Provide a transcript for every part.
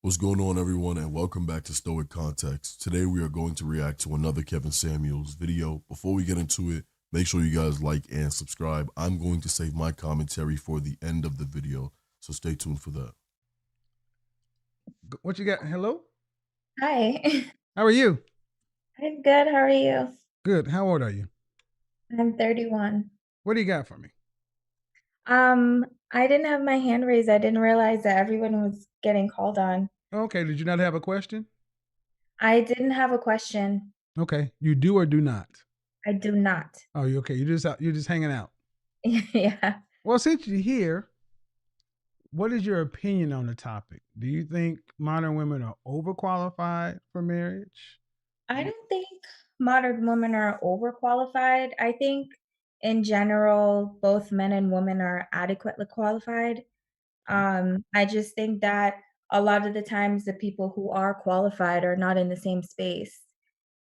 What's going on, everyone, and welcome back to Stoic Context. Today, we are going to react to another Kevin Samuels video. Before we get into it, make sure you guys like and subscribe. I'm going to save my commentary for the end of the video, so stay tuned for that. What you got? Hello? Hi, How are you? I'm good. How are you? Good. How old are you? I'm 31. What do you got for me? I didn't have my hand raised. I didn't realize that everyone was getting called on. Okay. Did you not have a question? I didn't have a question. Okay. You do or do not? I do not. Oh, you okay? You're just hanging out. Yeah. Well, since you're here, what is your opinion on the topic? Do you think modern women are overqualified for marriage? I don't think modern women are overqualified. I think in general, both men and women are adequately qualified. Okay. I just think that a lot of the times the people who are qualified are not in the same space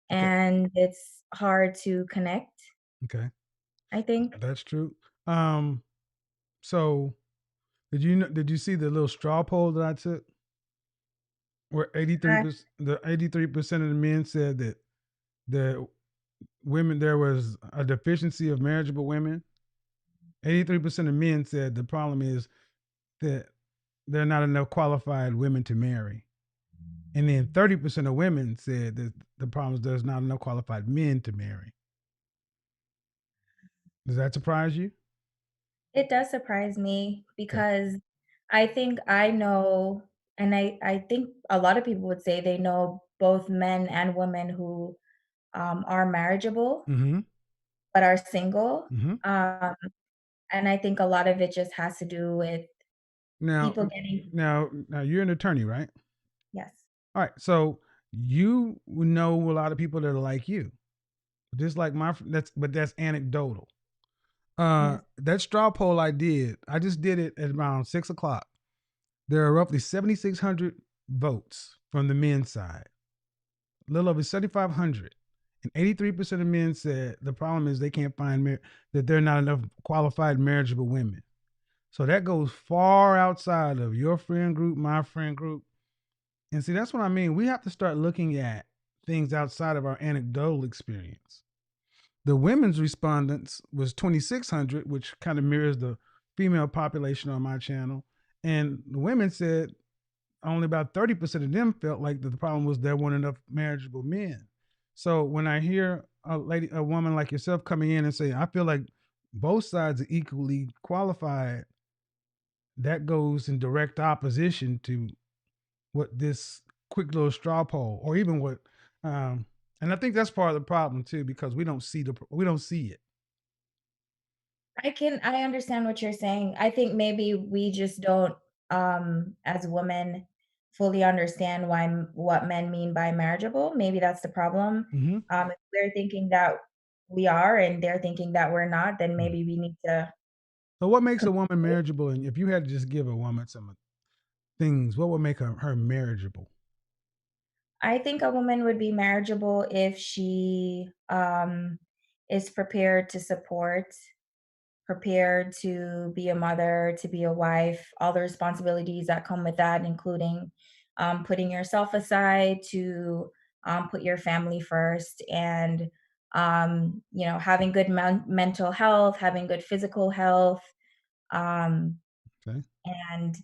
Okay. and it's hard to connect, Okay. I think. That's true. Um. So, did you see the little straw poll that I took, where Uh, 83% of the men said that the women there was a deficiency of marriageable women. 83% of men said the problem is that there are not enough qualified women to marry. And then 30% of women said that the problem is there's not enough qualified men to marry. Does that surprise you? it does surprise me Okay. because I think I know, and I think a lot of people would say they know both men and women who are marriageable Mm-hmm. but are single. Mm-hmm. Um, and I think a lot of it just has to do with Now, people getting, now you're an attorney, right? yes, All right. So you know a lot of people that are like you, just like that's anecdotal. yes. That straw poll I just did it at around 6 o'clock. There are roughly 7,600 votes from the men's side, a little over 7,500. And 83% of men said the problem is they can't find that there are not enough qualified marriageable women. So that goes far outside of your friend group, my friend group. And see, that's what I mean. We have to start looking at things outside of our anecdotal experience. The women's respondents was 2,600, which kind of mirrors the female population on my channel. And the women said only about 30% of them felt like the problem was there weren't enough marriageable men. So when I hear a woman like yourself coming in and say, I feel like both sides are equally qualified, that goes in direct opposition to what this quick little straw poll, or even what, and I think that's part of the problem too, because we don't see it. I understand what you're saying. I think maybe we just don't, as women, fully understand what men mean by marriageable. Maybe that's the problem. Mm-hmm. If we're thinking that we are and they're thinking that we're not, then Mm. maybe we need to. So, what makes a woman marriageable? And if you had to just give a woman some things, what would make her marriageable? I think a woman would be marriageable if she is prepared to support, prepared to be a mother, to be a wife, all the responsibilities that come with that, including putting yourself aside to put your family first, and having good mental health, having good physical health, um, Okay. and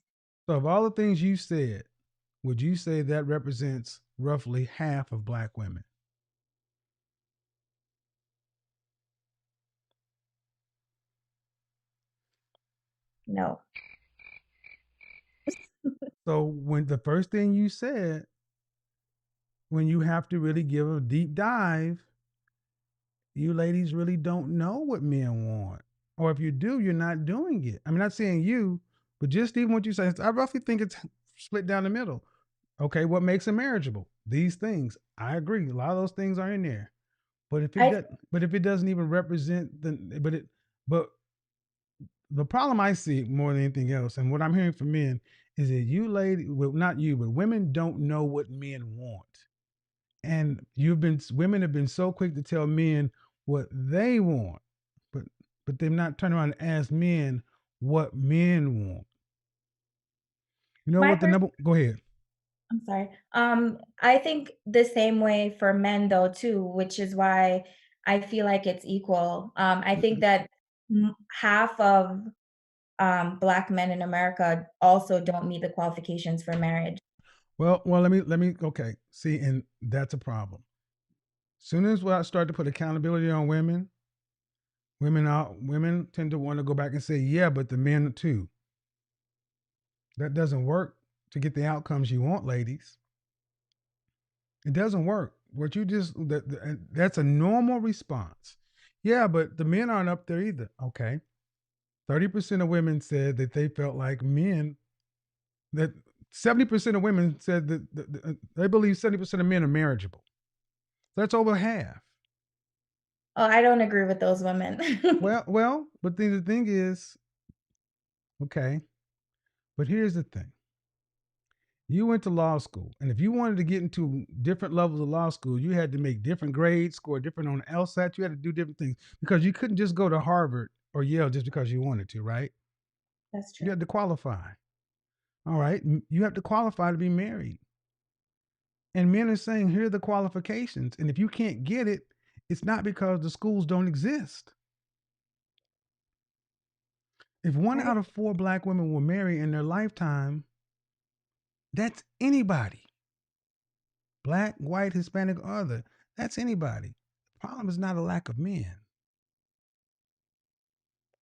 So, of all the things you said, would you say that represents roughly half of black women? no. So, when the first thing you said, when you have to really give a deep dive, you ladies really don't know what men want. Or if you do, you're not doing it. I'm not saying you, but just even what you say, I roughly think it's split down the middle. Okay, what makes a marriageable? These things. I agree. A lot of those things are in there. But if it I does, but if it doesn't even represent but the problem I see more than anything else, and what I'm hearing from men, is that you lady, well, not you, but women don't know what men want. And women have been so quick to tell men what they want, but they're not turning around and ask men what men want. You know my what the per- number? Go ahead. I'm sorry. I think the same way for men though too, which is why I feel like it's equal. I think Mhm. that half of Black men in America also don't meet the qualifications for marriage. Well, let me. Okay, see, and that's a problem. Soon as I start to put accountability on women, women tend to want to go back and say, yeah, but the men too. That doesn't work to get the outcomes you want, ladies. It doesn't work. What you just that's a normal response. Yeah, but the men aren't up there either. Okay. 30% of women said that they felt like men that 70% of women said that they believe 70% of men are marriageable. That's over half. Oh, I don't agree with those women. But the thing is, okay, but here's the thing. You went to law school, and if you wanted to get into different levels of law school, you had to make different grades, score different on the LSAT. You had to do different things because you couldn't just go to Harvard or Yale just because you wanted to, right? That's You true. had to qualify. All right, you have to qualify to be married. And men are saying, here are the qualifications. And if you can't get it, it's not because the schools don't exist. If one I out of four Black women will marry in their lifetime, that's anybody. Black, white, Hispanic, or other. That's anybody. The problem is not a lack of men.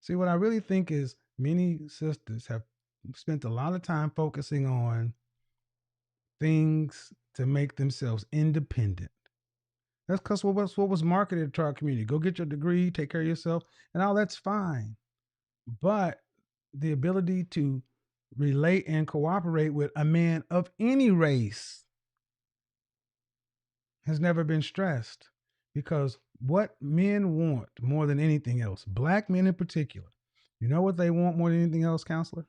See, what I really think is many sisters have spent a lot of time focusing on things to make themselves independent. That's because what was marketed to our community. Go get your degree, take care of yourself, and all that's fine. But the ability to relate and cooperate with a man of any race has never been stressed because what men want more than anything else, Black men in particular, you know what they want more than anything else, counselor?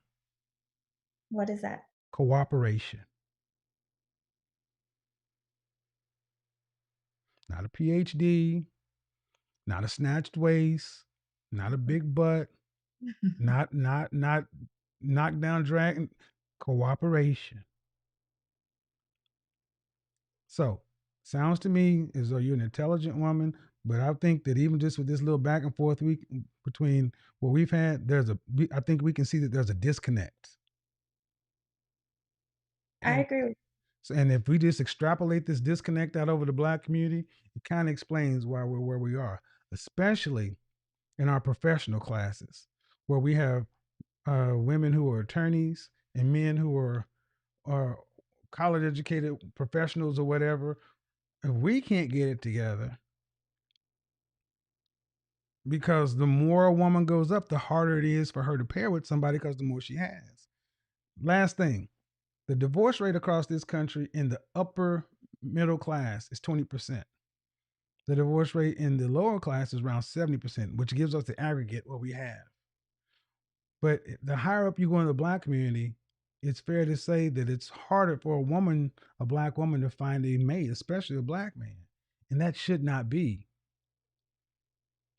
What is that? Cooperation. Not a PhD, not a snatched waist, not a big butt, not knockdown drag, cooperation. So, sounds to me as though you're an intelligent woman, but I think that even just with this little back and forth week between what we've had, I think we can see that there's a disconnect. I And agree with and if we just extrapolate this disconnect out over the Black community, it kind of explains why we're where we are, especially in our professional classes, where we have women who are attorneys and men who are college educated professionals or whatever. If we can't get it together, because the more a woman goes up, the harder it is for her to pair with somebody because the more she has. Last thing, the divorce rate across this country in the upper middle class is 20%. The divorce rate in the lower class is around 70%, which gives us the aggregate what we have. But the higher up you go in the Black community, it's fair to say that it's harder for a woman, a Black woman, to find a mate, especially a Black man. And that should not be.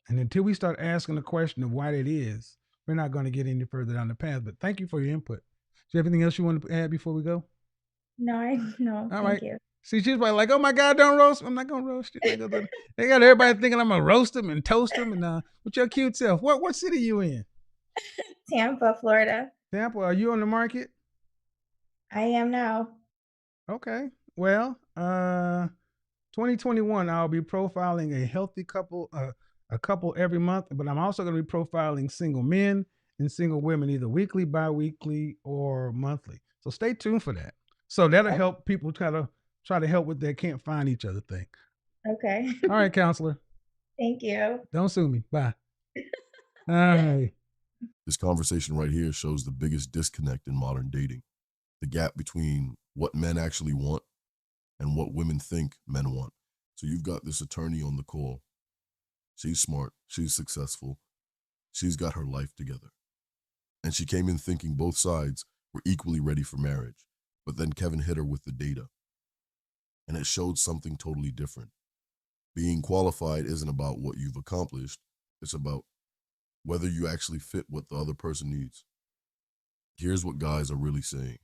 And until we start asking the question of why that is, we're not going to get any further down the path. But thank you for your input. Do you have anything else you want to add before we go? No, no, All thank right. you. See, she's probably like, "Oh my God, don't roast." I'm not gonna roast you. They got everybody thinking I'm gonna roast them and toast them. And with your cute self, what city you in? Tampa, Florida. Tampa? Are you on the market? I am now. Okay. Well, 2021, I'll be profiling a healthy couple, a couple every month, but I'm also going to be profiling single men and single women, either weekly, bi-weekly, or monthly. So stay tuned for that. So that'll Oh, help people try to help with their can't find each other thing. okay. All right, counselor. Thank you. Don't sue me. Bye. All right. This conversation right here shows the biggest disconnect in modern dating. The gap between what men actually want and what women think men want. So you've got this attorney on the call. She's smart, she's successful, she's got her life together. And she came in thinking both sides were equally ready for marriage. But then Kevin hit her with the data, and it showed something totally different. Being qualified isn't about what you've accomplished, it's about whether you actually fit what the other person needs. Here's what guys are really saying: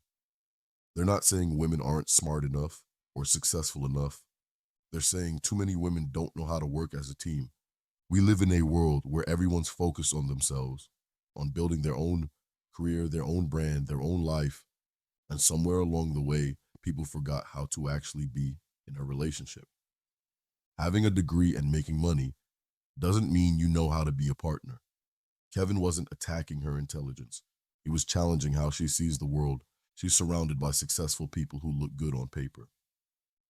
They're not saying women aren't smart enough or successful enough. They're saying too many women don't know how to work as a team. We live in a world where everyone's focused on themselves, on building their own career, their own brand, their own life. And somewhere along the way, people forgot how to actually be in a relationship. Having a degree and making money doesn't mean you know how to be a partner. Kevin wasn't attacking her intelligence. He was challenging how she sees the world. She's surrounded by successful people who look good on paper.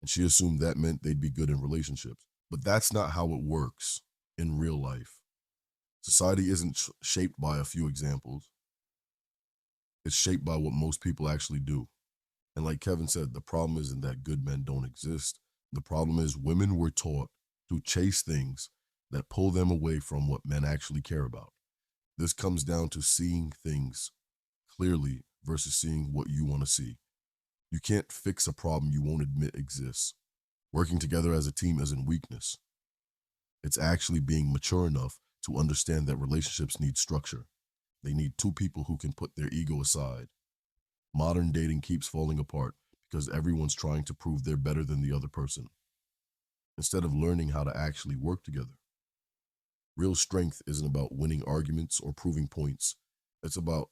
And she assumed that meant they'd be good in relationships. But that's not how it works in real life. Society isn't shaped by a few examples. It's shaped by what most people actually do. And like Kevin said, the problem isn't that good men don't exist. The problem is women were taught to chase things that pull them away from what men actually care about. This comes down to seeing things clearly versus seeing what you want to see. You can't fix a problem you won't admit exists. Working together as a team isn't weakness. It's actually being mature enough to understand that relationships need structure. They need two people who can put their ego aside. Modern dating keeps falling apart because everyone's trying to prove they're better than the other person, instead of learning how to actually work together. Real strength isn't about winning arguments or proving points. It's about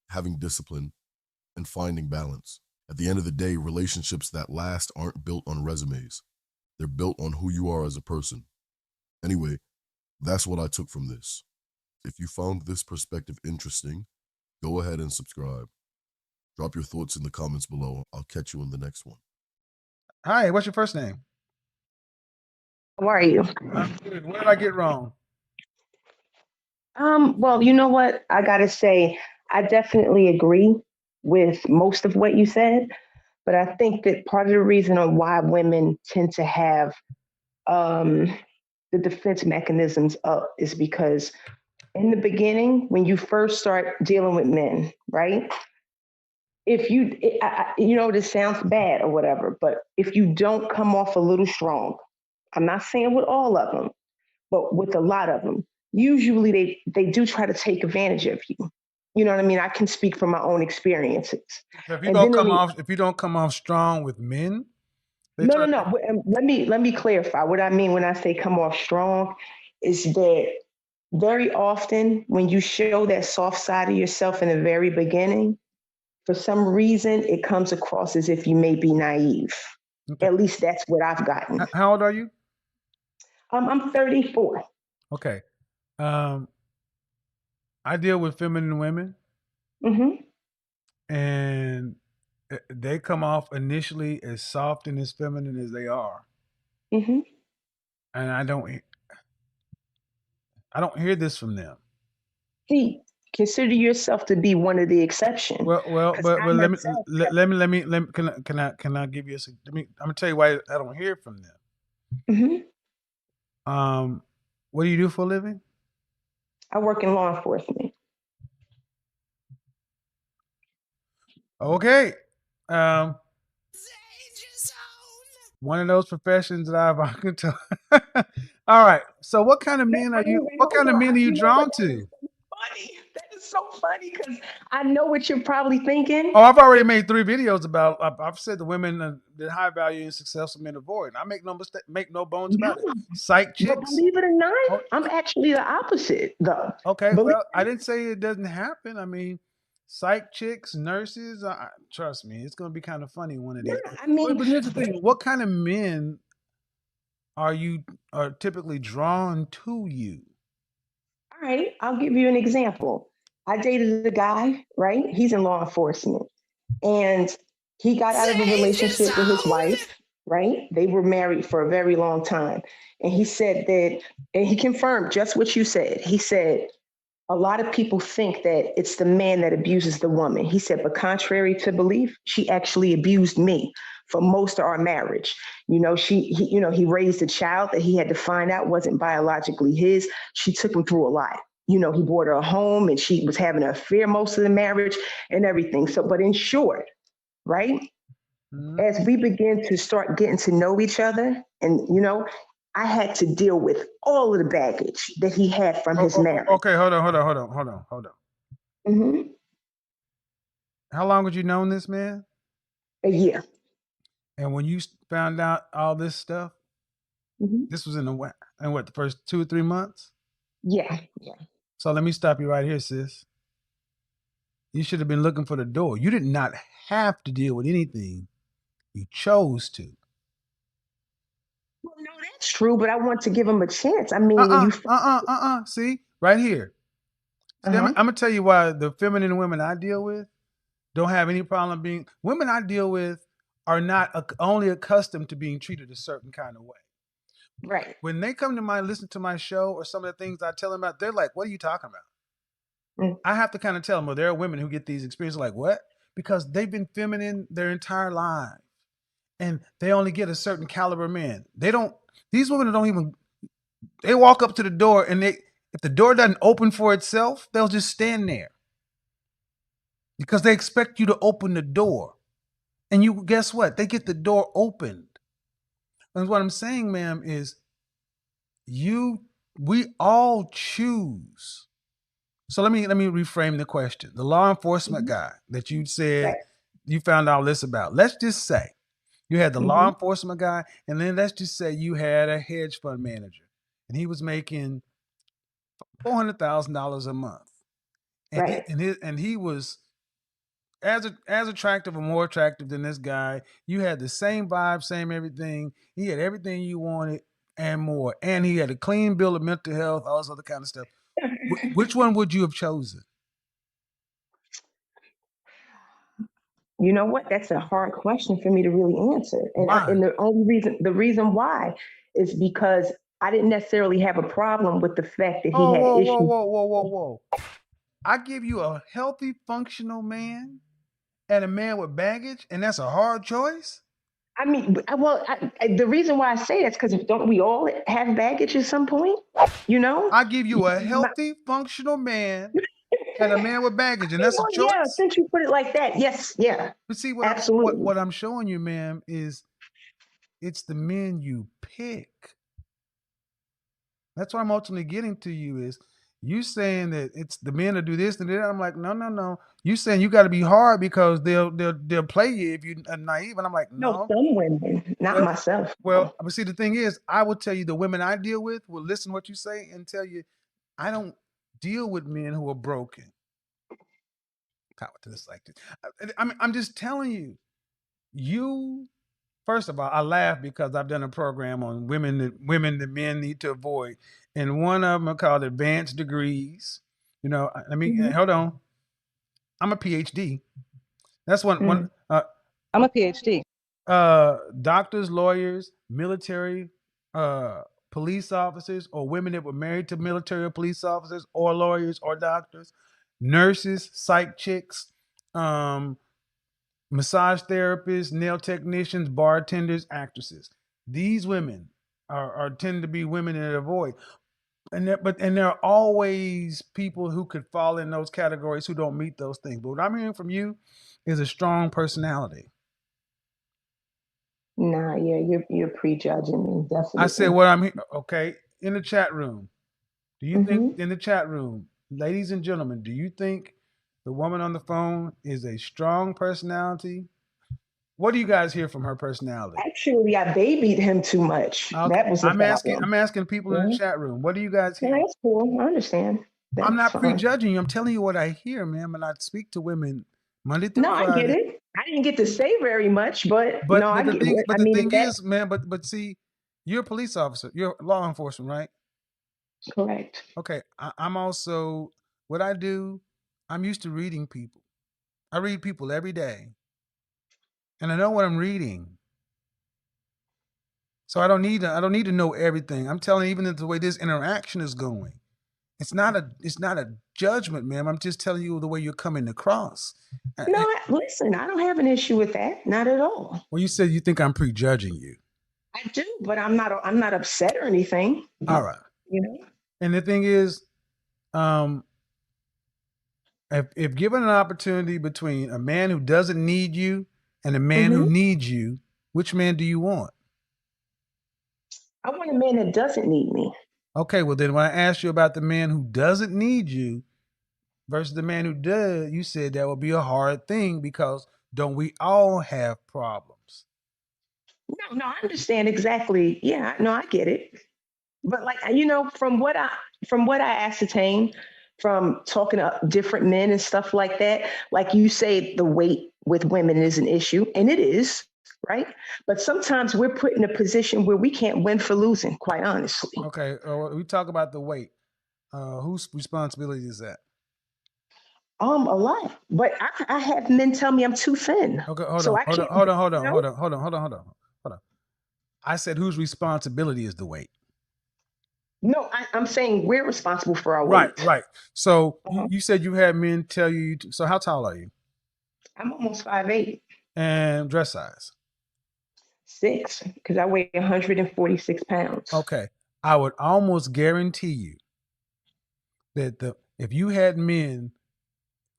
having discipline and finding balance. At the end of the day, relationships that last aren't built on resumes. They're built on who you are as a person. Anyway, that's what I took from this. If you found this perspective interesting, go ahead and subscribe. Drop your thoughts in the comments below. I'll catch you in the next one. Hi, what's your first name? How are you? I'm good. What did I get wrong? Well, you know what? I gotta say, I definitely agree with most of what you said, but I think that part of the reason on why women tend to have um, the defense mechanisms up is because in the beginning, when you first start dealing with men, right? If you, you know, this sounds bad or whatever, but if you don't come off a little strong, I'm not saying with all of them, but with a lot of them, usually they do try to take advantage of you. You know what I mean? I can speak from my own experiences. So if you And don't then come off, if you don't come off strong with men, they no, try no, to. no. Let me clarify. What I mean when I say come off strong is that very often when you show that soft side of yourself in the very beginning, for some reason it comes across as if you may be naive. Okay. At least that's what I've gotten. How old are you? I'm 34. Okay. I deal with feminine women, Mm-hmm. and they come off initially as soft and as feminine as they are, Mm-hmm. and I don't hear this from them. See, consider yourself to be one of the exceptions. Well, Because but I let me myself can I give you I'm gonna tell you why I don't hear from them. Mhm. What do you do for a living? I work in law enforcement. Okay. One of those professions that I can tell. All right. So what kind of men are you? Wait, What hold kind of on. men are you You know what? drawn That is to? so funny. That is so funny because I know what you're probably thinking. Oh, I've already made 3 videos about. I've said the women that high value and successful men avoid. I make no mistake, make no bones No, about it. Psych but chicks. believe it or not, Oh, I'm actually the opposite, though. okay. Believe Well, I didn't say it doesn't happen. I mean, psych chicks, nurses. Trust me, it's going to be kind of funny one of yeah, these. I mean, But here's the thing: what kind of men are typically drawn to you? all right, I'll give you an example. I dated a guy, right? He's in law enforcement. And he got out of a relationship with his wife, right? They were married for a very long time. And he said that, and he confirmed just what you said. He said, a lot of people think that it's the man that abuses the woman. He said, but contrary to belief, she actually abused me for most of our marriage. You know, he raised a child that he had to find out wasn't biologically his. She took him through a lot. You know, he bought her a home and she was having an affair most of the marriage and everything. So, but in short, right? Mhm. As we begin to start getting to know each other, and I had to deal with all of the baggage that he had from his marriage. Okay, hold on. Hmm. How long had you known this man? A year. And when you found out all this stuff, Mm-hmm. this was in the first 2 or 3 months? Yeah. Yeah. So let me stop you right here, sis. You should have been looking for the door. You did not have to deal with anything. You chose to. Well, no, that's true, but I want to give him a chance. I mean, when you See, right here. See, I'm gonna tell you why the feminine women I deal with don't have any problem being women I deal with are not only accustomed to being treated a certain kind of way. right. When they come to listen to my show or some of the things I tell them about, they're like, "What are you talking about?" Mm. I have to kind of tell them, well, there are women who get these experiences like, what? Because they've been feminine their entire lives. And they only get a certain caliber man. These women don't even, they walk up to the door and if the door doesn't open for itself, they'll just stand there. Because they expect you to open the door. And you, guess what? They get the door opened. And what I'm saying, ma'am, is we all choose. So let me reframe the question. The law enforcement guy that you said Right. you found all this about. Let's just say you had the law Mm-hmm. enforcement guy, and then let's just say you had a hedge fund manager, and he was making $400,000 a month, and Right. he was as attractive or more attractive than this guy. You had the same vibe, same everything. He had everything you wanted and more, and he had a clean bill of mental health, all this other kind of stuff. Which one would you have chosen? You know what? That's a hard question for me to really answer. Why? And the reason why is because I didn't necessarily have a problem with the fact that he Oh, had whoa, issues. whoa. I give you a healthy, functional man and a man with baggage, and that's a hard choice? I mean, the reason why I say that's because don't we all have baggage at some point? You know? I give you a healthy, functional man and a man with baggage, and that's a Well, yeah, choice? since you put it like that, yes, yeah, But see, absolutely. what I'm showing you, ma'am, is it's the men you pick. That's what I'm ultimately getting to you is you saying that it's the men that do this and that. I'm like, no. You saying you got to be hard because they'll play you if you're naive. And I'm like, No, no. some women, not Well, myself. but see, the thing is, I will tell you the women I deal with will listen to what you say and tell you, I don't deal with men who are broken. Power to this like this. I'm just telling you, first of all, I laugh because I've done a program on women that men need to avoid, and one of them are called advanced degrees. Hold on. I'm a PhD. That's one. I'm a PhD. Doctors, lawyers, military, police officers, or women that were married to military or police officers, or lawyers or doctors, nurses, psych chicks, massage therapists, nail technicians, bartenders, actresses. These women are tend to be women that avoid. And there are always people who could fall in those categories who don't meet those things. But what I'm hearing from you is a strong personality. Nah, yeah, you're prejudging me, definitely. I said what I'm okay, in the chat room. Do you think Mm-hmm. in the chat room, ladies and gentlemen, do you think the woman on the phone is a strong personality? What do you guys hear from her personality? Actually, I babied him too much. Okay. That was the problem. I'm asking people in the chat room. What do you guys Yeah, hear? that's cool. I understand. I'm That's not fine. prejudging you. I'm telling you what I hear, ma'am. And I speak to women Monday through No, I get Friday. it. I didn't get to say very much, but no, I get it. But I the mean, thing if that is, man, but see, you're a police officer. You're law enforcement, right? correct. Okay. I'm also what I do, I'm used to reading people. I read people every day. And I know what I'm reading. So I don't need to know everything. I'm telling you, even the way this interaction is going. It's not a judgment, ma'am. I'm just telling you the way you're coming across. No, listen, I don't have an issue with that. Not at all. Well, you said you think I'm prejudging you. I do, but I'm not upset or anything. All right. You know? And the thing is, if given an opportunity between a man who doesn't need you and a man who needs you, which man do you want? I want a man that doesn't need me. Okay, well then when I asked you about the man who doesn't need you versus the man who does, you said that would be a hard thing because don't we all have problems? No, I understand exactly. Yeah, no, I get it. But like from what I ascertain from talking to different men and stuff like that, like you say, the weight with women is an issue, and it is, right? But sometimes we're put in a position where we can't win for losing, quite honestly. Okay, we talk about the weight. Whose responsibility is that? A lot. But I have men tell me I'm too thin. Okay, hold So on, I hold on, can't, hold on, hold you on, know? hold on, hold on, hold on, hold on. I said whose responsibility is the weight? No, I'm saying we're responsible for our Right, weight. right. So Uh-huh. you said you had men tell you. So how tall are you? I'm almost 5'8", And dress size? 6, because I weigh 146 pounds. Okay, I would almost guarantee you that if you had men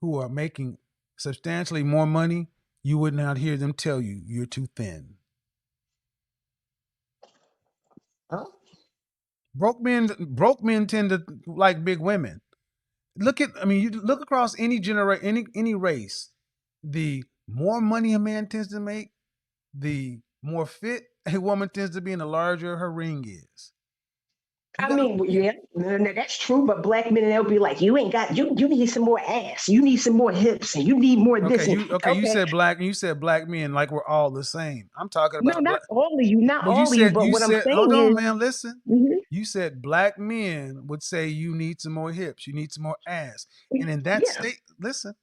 who are making substantially more money, you would not hear them tell you you're too thin. Oh, Broke men tend to like big women. You look across any race. The more money a man tends to make, the more fit a woman tends to be, and the larger her ring is. You I got mean, yeah, no, that's true. But black men, they'll be like, "You ain't got you. You need some more ass. You need some more hips, and you need more this." okay. And You okay, said black men like we're all the same. I'm talking no, about not black. all of you, not Well, all of you. But what I'm hold saying on, is, man. Listen. mhm, You said black men would say you need some more hips, you need some more ass, and in that yeah, state, listen.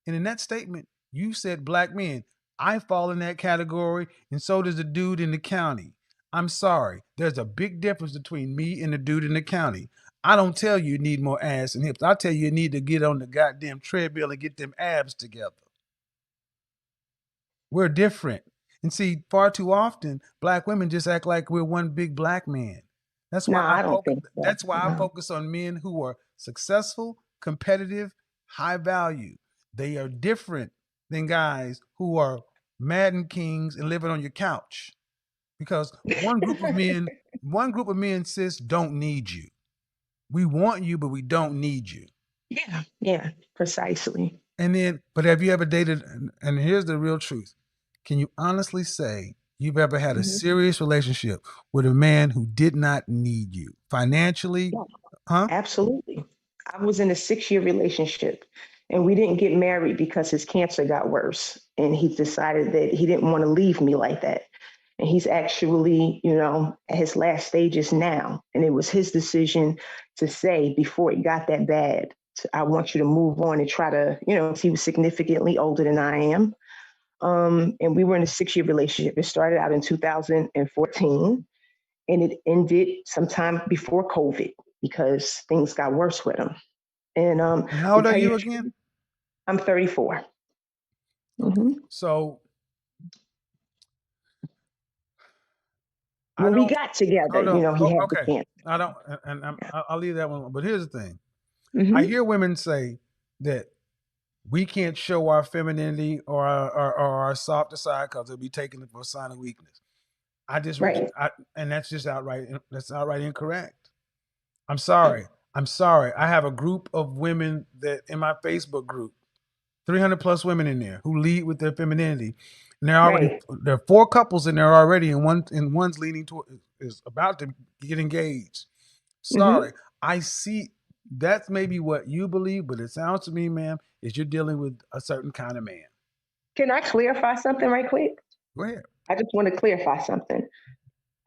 And in that statement, you said black men. I fall in that category, and so does the dude in the county. I'm sorry. There's a big difference between me and the dude in the county. I don't tell you need more ass and hips. I tell you need to get on the goddamn treadmill and get them abs together. We're different. And see, far too often, black women just act like we're one big black man. That's no, why I I don't focus. think so. That's why I No. focus on men who are successful, competitive, high value. They are different than guys who are Madden kings and living on your couch. Because one group of men, sis, don't need you. We want you, but we don't need you. Yeah, precisely. But have you ever dated? And here's the real truth. Can you honestly say you've ever had a Mhm. serious relationship with a man who did not need you financially? Yeah, Huh? absolutely. I was in a 6-year relationship, and we didn't get married because his cancer got worse, and he decided that he didn't want to leave me like that. And he's actually, at his last stages now. And it was his decision to say before it got that bad, I want you to move on and try to, 'cause he was significantly older than I am. And we were in a 6-year relationship. It started out in 2014, and it ended sometime before COVID because things got worse with him. And And how to old are tell you you the again? truth, I'm 34. Okay. hmm So I When we don't got together, hold on. he had the Okay. cancer. I don't, and I'll leave that one. But here's the thing. I hmm hear women say that we can't show our femininity or our softer side because it'll be taken for a sign of weakness. Right. And that's outright incorrect. I'm sorry. I'm sorry. I have a group of women that in my Facebook group, 300 plus women in there who lead with their femininity. And Right. there are 4 couples in there already, and one's leaning toward is about to get engaged. hmm Sorry. I see that's maybe what you believe, but it sounds to me, ma'am, is you're dealing with a certain kind of man. Can I clarify something right quick? Go ahead. I just want to clarify something.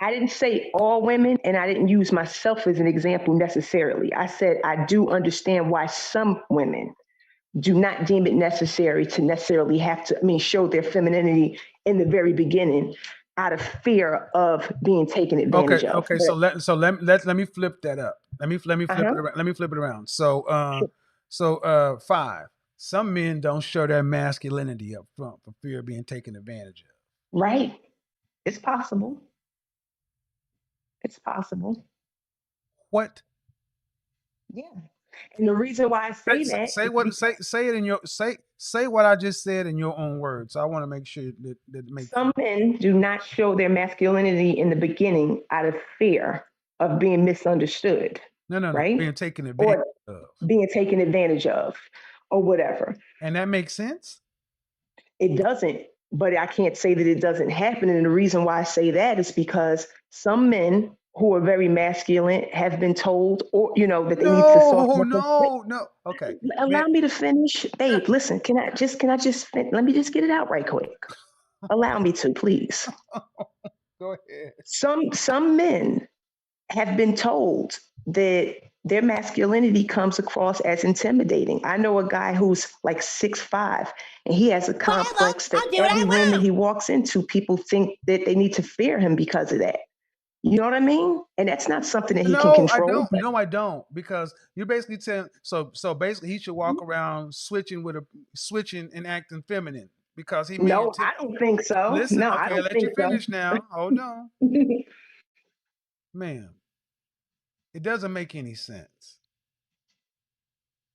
I didn't say all women, and I didn't use myself as an example necessarily. I said I do understand why some women do not deem it necessary to necessarily have to, show their femininity in the very beginning out of fear of being taken Okay, advantage of. okay. But Let me flip that up. Let me flip uh-huh. it around. Let me flip it around. Five. Some men don't show their masculinity up front for fear of being taken advantage of. Right. It's possible. It's possible. What? Yeah. And the reason why I say that Say is what because say it in your say what I just said in your own words. I want to make sure that it makes some men do not show their masculinity in the beginning out of fear of being misunderstood, no right? being taken advantage Or of, being taken advantage of, or whatever. and that makes sense. It doesn't, but I can't say that it doesn't happen. And the reason why I say that is because some men who are very masculine have been told, or that they need to soften up. No. Okay. Allow me to finish, babe. Listen, can I just let me just get it out right quick. Allow me to, please. Go ahead. Some men have been told that their masculinity comes across as intimidating. I know a guy who's like 6'5", and he has a complex that every room that he walks into, people think that they need to fear him because of that. You know what I mean? And that's not something that he can control. No, I don't, because you're basically saying so basically he should walk around switching and acting feminine because he may. No, I don't think so. Listen, No, okay, I I'll don't let think you finish so. now. Hold on, ma'am. It doesn't make any sense.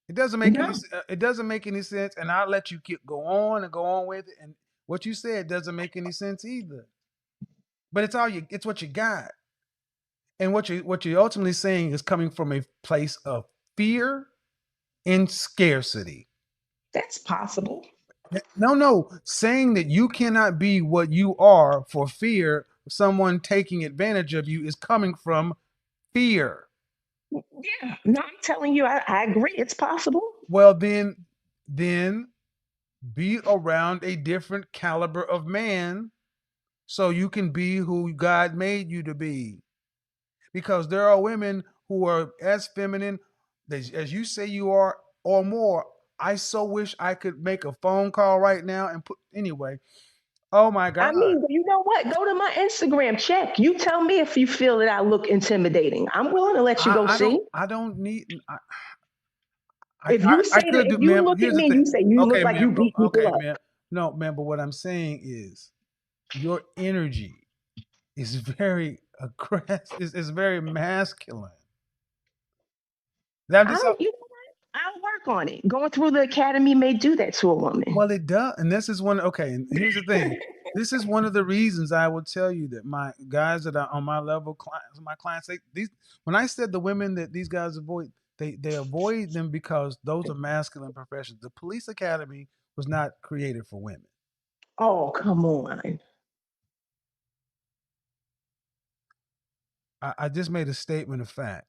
It doesn't make No. it doesn't make any sense, and I'll let you go on with it. And what you said doesn't make any sense either. But it's what you got. And what you're ultimately saying is coming from a place of fear and scarcity. That's possible. No. Saying that you cannot be what you are for fear of someone taking advantage of you is coming from fear. Yeah. No, I'm telling you, I agree. It's possible. Well, then be around a different caliber of man so you can be who God made you to be. Because there are women who are as feminine as you say you are or more. I so wish I could make a phone call right now and anyway. Oh my God. I mean, you know what? Go to my Instagram, check. You tell me if you feel that I look intimidating. I'm willing to let you go see. I don't need. If you say I that, could if do, you ma'am. look at Here's the me and thing. you say you look Okay, like ma'am. you beat people Okay, up. ma'am. No, ma'am. But what I'm saying is, your energy is very aggressive. Is very masculine. You know what? I'll work on it. Going through the academy may do that to a woman. Well, it does, and this is one. Okay, and here's the thing. This is one of the reasons I will tell you that my guys that are on my level, my clients, when I said the women that these guys avoid, they avoid them because those are masculine professions. The police academy was not created for women. Oh, come on. I just made a statement of fact.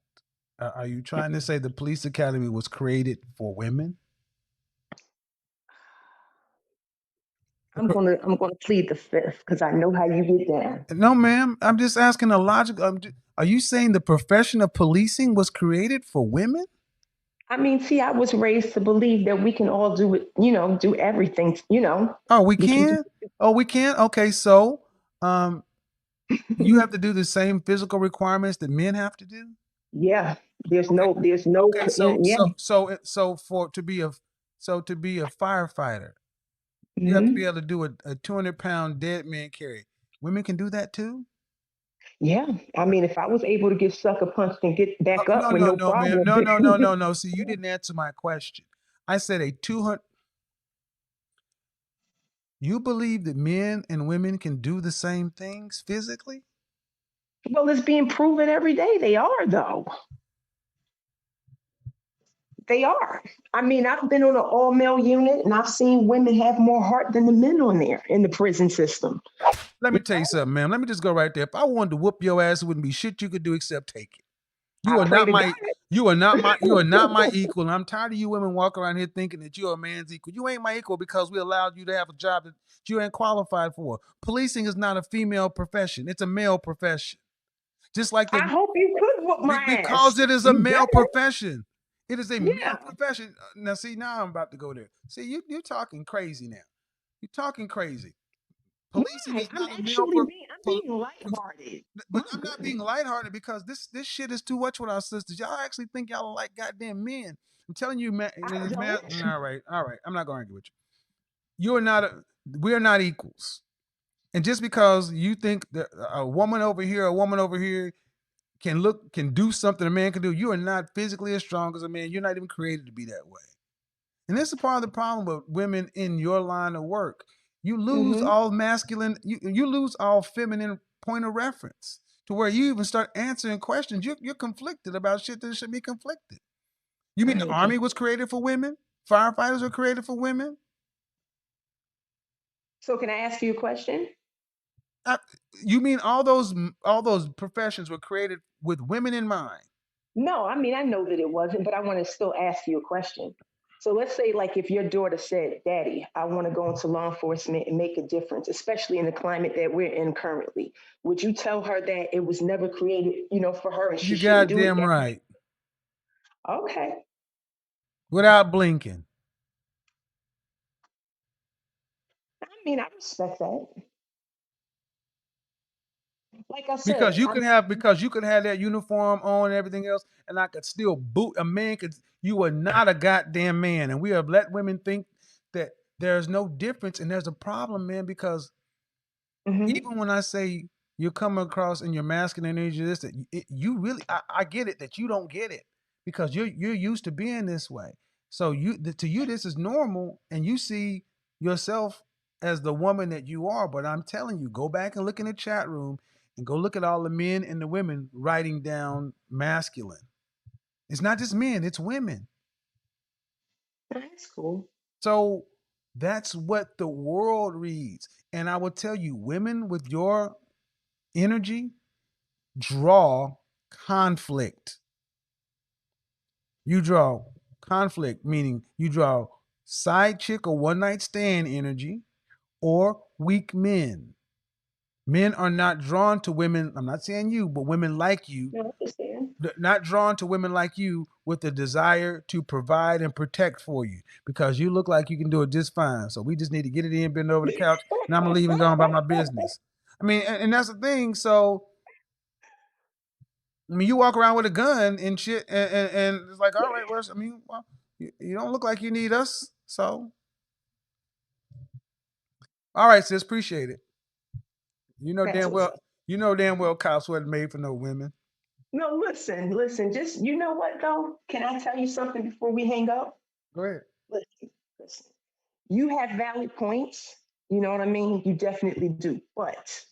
Are you trying to say the police academy was created for women? I'm gonna plead the fifth because I know how you get down. No, ma'am. I'm just asking a logical. Are you saying the profession of policing was created for women? I mean, see, I was raised to believe that we can all do it, do everything, Oh, we We can can? Oh, we can? Okay, so you have to do the same physical requirements that men have to do? Yeah, there's Okay. no, Okay, yeah. to be a firefighter, you have to be Hmm. able to do a 200-pound dead man carry. Women can do that too? Yeah, I mean, if I was able to get sucker punched and get back up with no No, ma'am. problem. No. See, you didn't answer my question. I said a 200. You believe that men and women can do the same things physically? Well, it's being proven every day. They are, though. They are. I mean, I've been on an all male unit and I've seen women have more heart than the men on there in the prison system. Let me tell you something, ma'am. Let me just go right there. If I wanted to whoop your ass, it wouldn't be shit you could do except take it. I pray to God. You are not my equal. And I'm tired of you women walking around here thinking that you're a man's equal. You ain't my equal because we allowed you to have a job that you ain't qualified for. Policing is not a female profession. It's a male profession. Just like I the hope you could whoop my because ass. it is a You male better. profession. It is a male Yeah. profession. Now, see, now I'm about to go there. See, you're talking crazy now. You're talking crazy. Policing Why? is not a male I'm being lighthearted. but I'm not being lighthearted because this shit is too much with our sisters. Y'all actually think y'all are like goddamn men. I'm telling you, man. I don't. All right. I'm not going to argue with you. We're not equals. And just because you think that a woman over here can do something a man can do, you are not physically as strong as a man. You're not even created to be that way. And this is part of the problem with women in your line of work. You lose Hmm. all masculine, you lose all feminine point of reference to where you even start answering questions. You're conflicted about shit that should be conflicted. You mean the I just, army was created for women? Firefighters were created for women? So can I ask you a question? You mean all those professions were created with women in mind? No, I mean, I know that it wasn't, but I want to still ask you a question. So let's say, like, if your daughter said, Daddy, I want to go into law enforcement and make a difference, especially in the climate that we're in currently, would you tell her that it was never created, for her and she You shouldn't do it goddamn yet? right. Okay. Without blinking. I mean, I respect that. Like I said, Because you could have that uniform on and everything else, and I could still boot a man. You are not a goddamn man, and we have let women think that there's no difference, and there's a problem, man. Because even when I say you're coming across in your masculine energy, you really, I get it that you don't get it because you're used to being this way. So to you this is normal, and you see yourself as the woman that you are. But I'm telling you, go back and look in the chat room and go look at all the men and the women writing down masculine. It's not just men; it's women. That's cool. So that's what the world reads. And I will tell you, women with your energy draw conflict. You draw conflict, meaning you draw side chick or one night stand energy or weak men. Men are not drawn to women. I'm not saying you, but women like you, No, I understand. not drawn to women like you with the desire to provide and protect for you because you look like you can do it just fine. So we just need to get it in, bend over the couch, and I'm gonna leave and go about my business. I mean, and that's the thing. So I mean, you walk around with a gun and shit, and it's like, all right, well, I mean, well, you don't look like you need us, so all right, sis, appreciate it. You know That's damn what's well, up. cops wasn't made for no women. No, listen. Just you know what though? Can I tell you something before we hang up? Go ahead. Listen. You have valid points. You know what I mean? You definitely do. But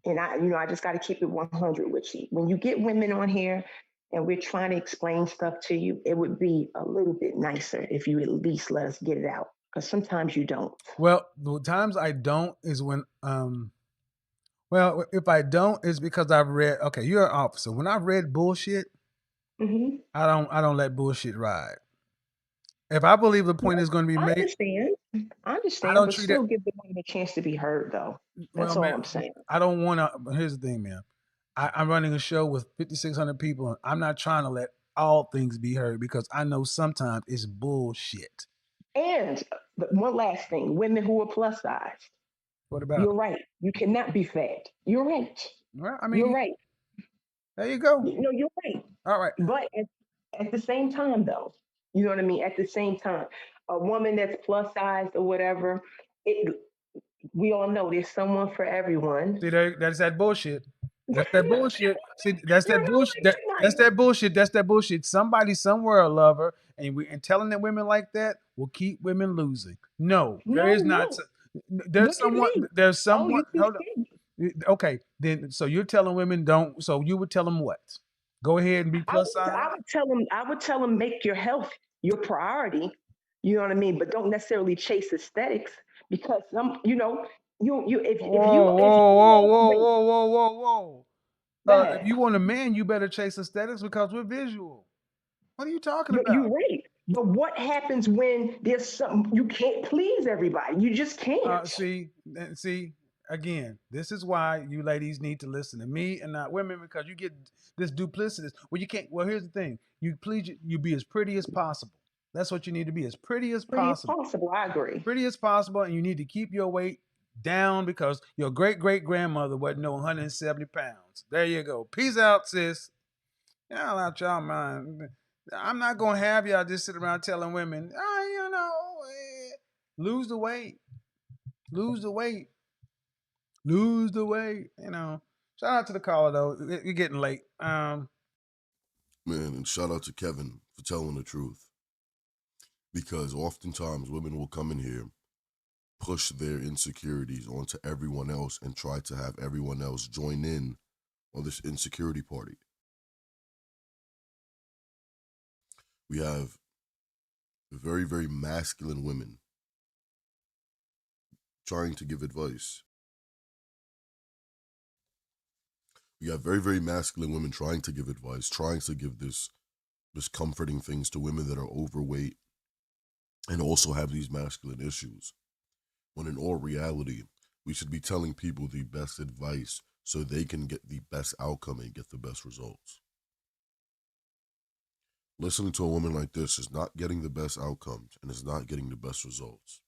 and I just got to keep it 100 with you. When you get women on here and we're trying to explain stuff to you, it would be a little bit nicer if you at least let us get it out. Because sometimes you don't. Well, the times I don't is when well, if I don't, it's because I've read. Okay, you're an officer. When I've read bullshit, Mm-hmm. I don't let bullshit ride. If I believe the point is going to be I made, understand. I I understand, don't but treat it. still give the woman a chance to be heard, though. Well, That's all man, I'm saying. I don't want to. Here's the thing, man. I'm running a show with 5,600 people, and I'm not trying to let all things be heard because I know sometimes it's bullshit. And one last thing, women who are plus size. What about You're it? right. You cannot be fat. You're right. Well, I You're mean, right. there you go. No, you're right. All right. But at the same time, though, you know what I mean? At the same time, a woman that's plus size or whatever, it we all know there's someone for everyone. See, that's that bullshit. That's that bullshit. See, that's You're that not bullshit. right That's tonight. that bullshit. That's that bullshit. Somebody somewhere will love her, and telling that women like that will keep women losing. No, there is not. No. There's Look at someone. me. There's Oh, someone. you can Hold up. see. Okay, then so you're telling women don't. So you would tell them what? Go ahead and be plus size. I would tell them make your health your priority. You know what I mean? But don't necessarily chase aesthetics because you Whoa, if whoa, you whoa, lost whoa, weight, whoa, whoa, whoa, whoa. go If ahead. you want a man, you better chase aesthetics because we're visual. What are you talking You're about? right. But what happens when there's something you can't please everybody? You just can't. See, again, this is why you ladies need to listen to me and not women because you get this duplicitous. Well, you can't. Well, here's the thing: you be as pretty as possible. That's what you need to be, as pretty as Pretty as possible, possible. I agree. pretty as possible, and you need to keep your weight down because your great great grandmother wasn't no 170 pounds. There you go. Peace out, sis. Y'all out y'all mind. I'm not gonna have y'all just sit around telling women, lose the weight, lose the weight, lose the weight. Shout out to the caller though. You're getting late. Man, and shout out to Kevin for telling the truth. Because oftentimes women will come in here, push their insecurities onto everyone else, and try to have everyone else join in on this insecurity party. We have very, very masculine women trying to give advice. We got very, very masculine women trying to give advice, trying to give this comforting things to women that are overweight and also have these masculine issues. When in all reality, we should be telling people the best advice so they can get the best outcome and get the best results. Listening to a woman like this is not getting the best outcomes and is not getting the best results.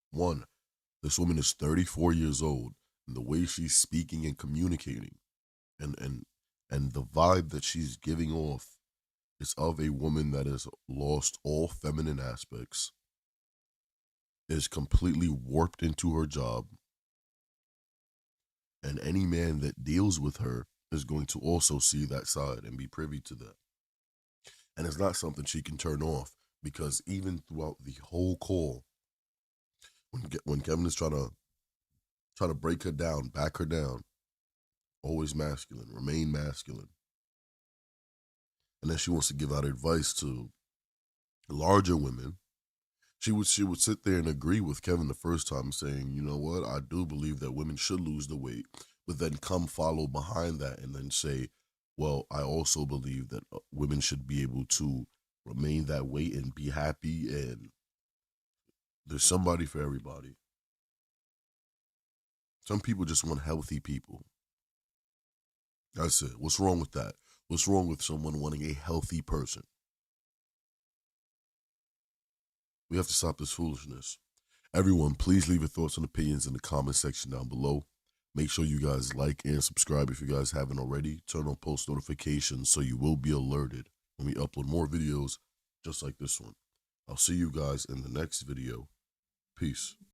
One, this woman is 34 years old, and the way she's speaking and communicating and the vibe that she's giving off is of a woman that has lost all feminine aspects, is completely warped into her job, and any man that deals with her is going to also see that side and be privy to that. And it's not something she can turn off, because even throughout the whole call, when Kevin is trying to break her down, back her down, always masculine, remain masculine. And then she wants to give out advice to larger women. She would sit there and agree with Kevin the first time, saying, you know what, I do believe that women should lose the weight, but then come follow behind that and then say, well, I also believe that women should be able to remain that weight and be happy, and there's somebody for everybody. Some people just want healthy people. That's it. What's wrong with that? What's wrong with someone wanting a healthy person? We have to stop this foolishness. Everyone, please leave your thoughts and opinions in the comment section down below. Make sure you guys like and subscribe if you guys haven't already. Turn on post notifications so you will be alerted when we upload more videos just like this one. I'll see you guys in the next video. Peace.